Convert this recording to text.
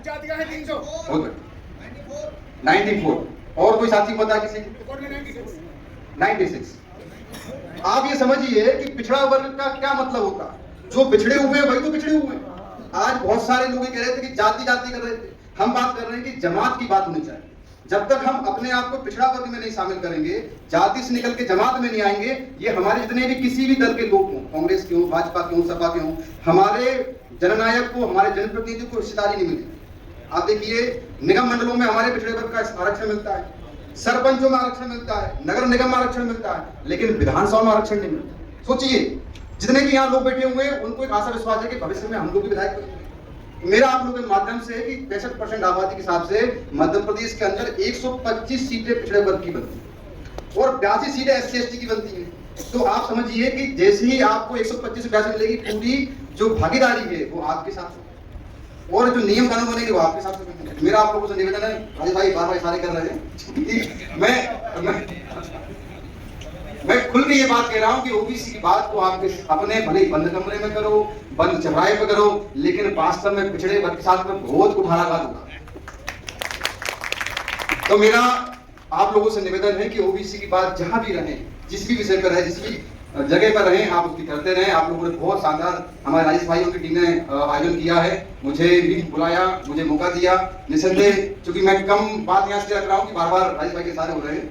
जातियां हैं 300 94 और कोई साथी पता है किसी को? 96। आप ये समझिए कि पिछड़ा वर्ग का क्या मतलब होता है। जो पिछड़े हुए हैं वही तो पिछड़े हुए हैं। आज बहुत सारे लोग कह रहे थे कि जाति जाति कर रहे थे, हम बात कर रहे हैं कि जमात की बात होनी चाहिए। जब तक हम अपने आप को पिछड़ा वर्ग में नहीं शामिल करेंगे, जाति से निकल के जमात में नहीं आएंगे, ये हमारे जितने भी किसी भी दल के लोग हों, कांग्रेस के हों, भाजपा के हों, सपा के हों, हमारे जननायक को, हमारे जनप्रतिनिधि को हिस्सेदारी नहीं मिलती। आप देखिए निगम मंडलों में हमारे पिछड़े वर्ग का आरक्षण मिलता है, सरपंचों में आरक्षण मिलता है, नगर निगम में आरक्षण मिलता है, लेकिन विधानसभा में आरक्षण नहीं मिलता। सोचिए जितने भी यहाँ लोग बैठे हुए हैं उनको एक आशा विश्वास है कि भविष्य में हम लोग भी विधायक बनेंगे। मेरा आप लोगों के माध्यम से है कि 65% आबादी के हिसाब से मध्य प्रदेश के अंदर 125 सीटें पिछड़े वर्ग की बनती है। और 82 सीटें SC/ST की बनती हैं। तो आप समझिए कि जैसे ही आपको 125 से 82 मिलेगी, पूरी जो भागीदारी है वो आपके साथ है, और जो नियम कानून बनेंगे वो आपके साथ बनेंगे। मेरा आप लोगों से निवेदन है, राजेश भाई बार बार इशारे कर रहे हैं, मैं खुल के ये बात कह रहा हूं कि ओबीसी की बात को आपके अपने भले बंद कमरे में करो, बंद चौराहे पे करो, लेकिन वास्तव में पिछड़े वर्ग के साथ में बहुत कुठाराघात होगा। तो मेरा आप लोगों से निवेदन है कि ओबीसी की बात जहां भी रहे, जिस भी विषय पर रहे, जिस भी जगह पर रहे, आप उसकी करते रहे। आप लोगों ने बहुत शानदार, हमारे राजेश भाइयों की टीम ने आयोजन किया है, मुझे भी बुलाया, मुझे मौका दिया। निसंदेह चूंकि मैं कम बात यहाँ से रख रहा हूँ कि बार बार राजेश भाई के सारे हो रहे हैं,